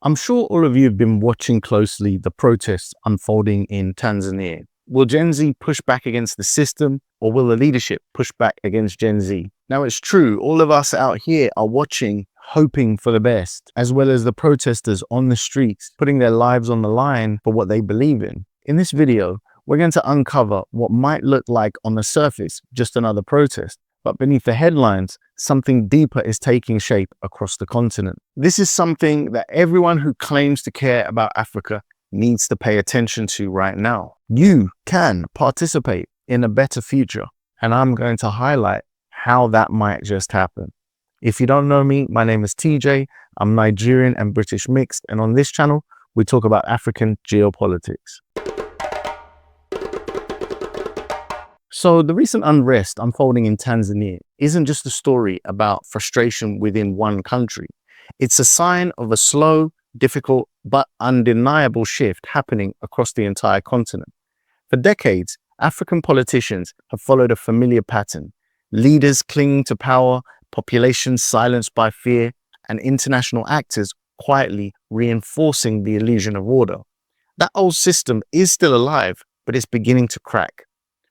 I'm sure all of you have been watching closely the protests unfolding in Tanzania. Will Gen Z push back against the system, or will the leadership push back against Gen Z? Now, it's true, all of us out here are watching, hoping for the best, as well as the protesters on the streets, putting their lives on the line for what they believe in. In this video, we're going to uncover what might look like on the surface just another protest, but beneath the headlines, something deeper is taking shape across the continent. This is something that everyone who claims to care about Africa needs to pay attention to right now. You can participate in a better future, and I'm going to highlight how that might just happen. If you don't know me, my name is TJ. I'm Nigerian and British mixed, and on this channel, we talk about African geopolitics. So the recent unrest unfolding in Tanzania isn't just a story about frustration within one country. It's a sign of a slow, difficult, but undeniable shift happening across the entire continent. For decades, African politicians have followed a familiar pattern: leaders clinging to power, populations silenced by fear, and international actors quietly reinforcing the illusion of order. That old system is still alive, but it's beginning to crack.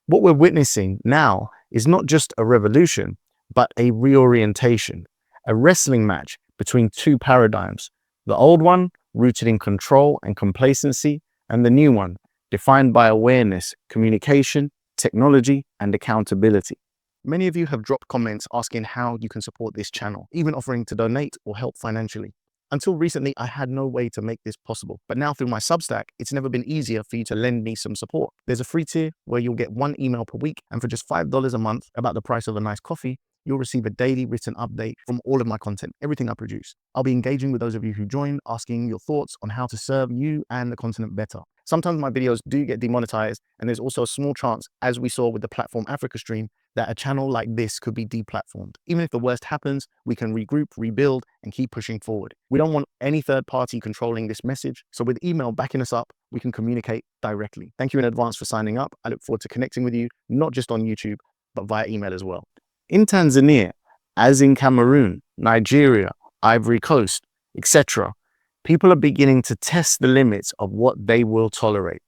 What we're witnessing now is not just a revolution, but a reorientation, a wrestling match between two paradigms: the old one, rooted in control and complacency, and the new one, defined by awareness, communication, technology, and accountability. Many of you have dropped comments asking how you can support this channel, even offering to donate or help financially. Until recently, I had no way to make this possible, but now through my Substack, it's never been easier for you to lend me some support. There's a free tier where you'll get one email per week, and for just $5 a month, about the price of a nice coffee, you'll receive a daily written update from all of my content, everything I produce. I'll be engaging with those of you who join, asking your thoughts on how to serve you and the continent better. Sometimes my videos do get demonetized, and there's also a small chance, as we saw with the platform Africa stream, that a channel like this could be deplatformed. Even if the worst happens, we can regroup, rebuild, and keep pushing forward. We don't want any third party controlling this message, so with email backing us up, we can communicate directly. Thank you in advance for signing up. I look forward to connecting with you, not just on YouTube, but via email as well. In Tanzania, as in Cameroon, Nigeria, Ivory Coast, etc., people are beginning to test the limits of what they will tolerate.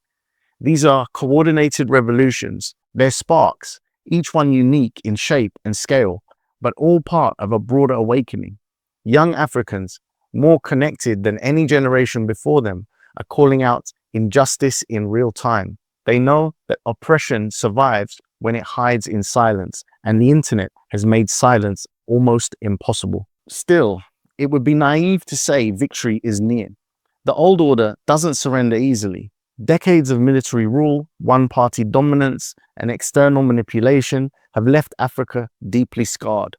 These are coordinated revolutions. They're sparks, each one unique in shape and scale, but all part of a broader awakening. Young Africans, more connected than any generation before them, are calling out injustice in real time. They know that oppression survives when it hides in silence, and the internet has made silence almost impossible. Still, it would be naive to say victory is near. The old order doesn't surrender easily. Decades of military rule, one-party dominance, and external manipulation have left Africa deeply scarred.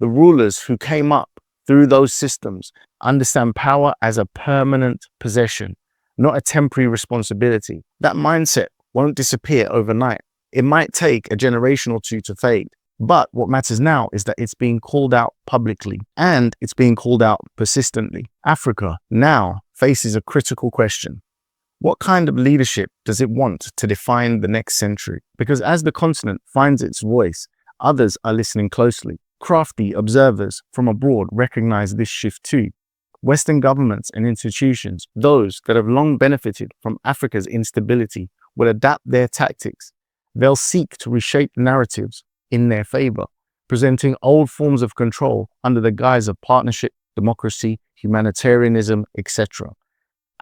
The rulers who came up through those systems understand power as a permanent possession, not a temporary responsibility. That mindset won't disappear overnight. It might take a generation or two to fade. But what matters now is that it's being called out publicly, and it's being called out persistently. Africa now faces a critical question. What kind of leadership does it want to define the next century? Because as the continent finds its voice, others are listening closely. Crafty observers from abroad recognize this shift too. Western governments and institutions, those that have long benefited from Africa's instability, will adapt their tactics. They'll seek to reshape narratives in their favor, presenting old forms of control under the guise of partnership, democracy, humanitarianism, etc.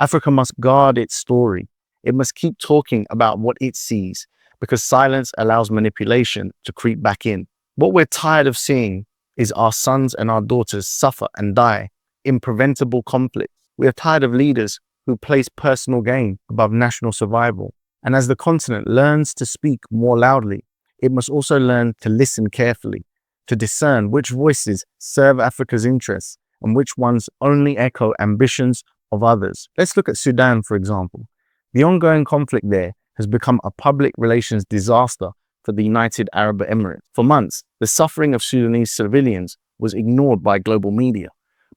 Africa must guard its story. It must keep talking about what it sees, because silence allows manipulation to creep back in. What we're tired of seeing is our sons and our daughters suffer and die in preventable conflict. We are tired of leaders who place personal gain above national survival. And as the continent learns to speak more loudly, it must also learn to listen carefully, to discern which voices serve Africa's interests and which ones only echo ambitions of others. Let's look at Sudan, for example. The ongoing conflict there has become a public relations disaster for the United Arab Emirates. For months, the suffering of Sudanese civilians was ignored by global media.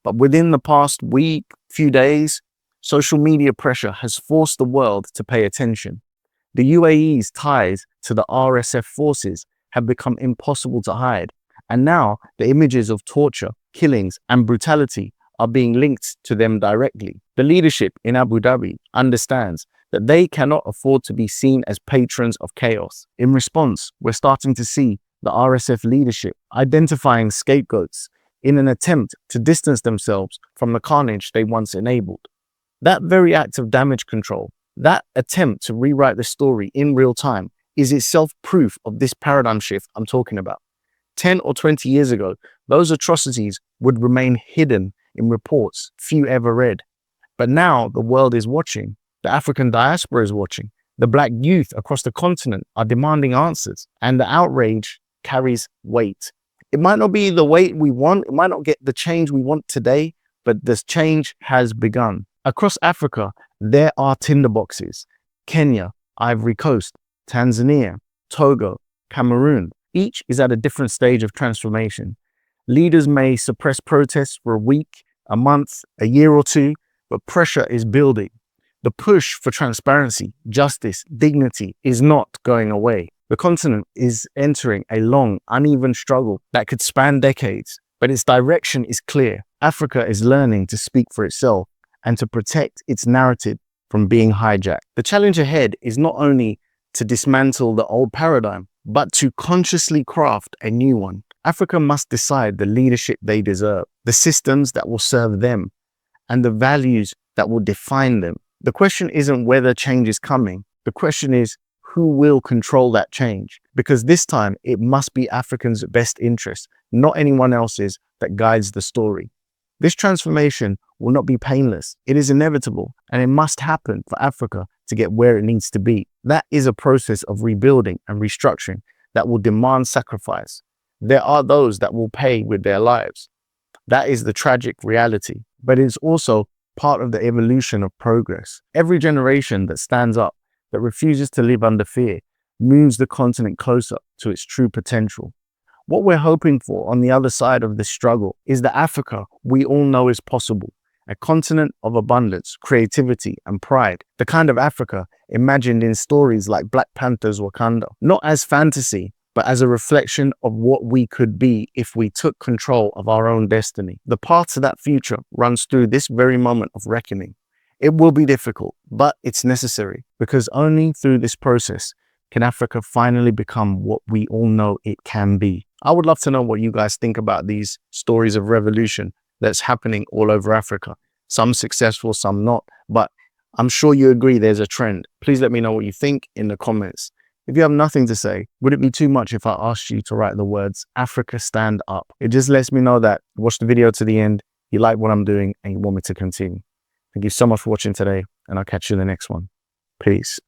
But within the past few days, social media pressure has forced the world to pay attention. The UAE's ties to the RSF forces have become impossible to hide, and now the images of torture, killings, and brutality are being linked to them directly. The leadership in Abu Dhabi understands that they cannot afford to be seen as patrons of chaos. In response, we're starting to see the RSF leadership identifying scapegoats in an attempt to distance themselves from the carnage they once enabled. That very act of damage control, that attempt to rewrite the story in real time, is itself proof of this paradigm shift I'm talking about. 10 or 20 years ago, those atrocities would remain hidden in reports few ever read. But now the world is watching. The African diaspora is watching. The Black youth across the continent are demanding answers, and the outrage carries weight. It might not be the weight we want, it might not get the change we want today, but this change has begun. Across Africa, there are tinderboxes. Kenya, Ivory Coast, Tanzania, Togo, Cameroon. Each is at a different stage of transformation. Leaders may suppress protests for a week, a month, a year or two, but pressure is building. The push for transparency, justice, dignity is not going away. The continent is entering a long, uneven struggle that could span decades, but its direction is clear. Africa is learning to speak for itself and to protect its narrative from being hijacked. The challenge ahead is not only to dismantle the old paradigm, but to consciously craft a new one. Africa must decide the leadership they deserve, the systems that will serve them, and the values that will define them. The question isn't whether change is coming. The question is who will control that change? Because this time it must be Africans' best interest, not anyone else's, that guides the story. This transformation will not be painless. It is inevitable, and it must happen for Africa to get where it needs to be. That is a process of rebuilding and restructuring that will demand sacrifice. There are those that will pay with their lives. That is the tragic reality, but it's also part of the evolution of progress. Every generation that stands up, that refuses to live under fear, moves the continent closer to its true potential. What we're hoping for on the other side of this struggle is the Africa we all know is possible, a continent of abundance, creativity, and pride. The kind of Africa imagined in stories like Black Panther's Wakanda, not as fantasy, but as a reflection of what we could be if we took control of our own destiny. The path to that future runs through this very moment of reckoning. It will be difficult, but it's necessary, because only through this process can Africa finally become what we all know it can be. I would love to know what you guys think about these stories of revolution that's happening all over Africa. Some successful, some not, but I'm sure you agree there's a trend. Please let me know what you think in the comments. If you have nothing to say, would it be too much if I asked you to write the words, Africa stand up? It just lets me know that you watched the video to the end, you like what I'm doing, and you want me to continue. Thank you so much for watching today, and I'll catch you in the next one. Peace.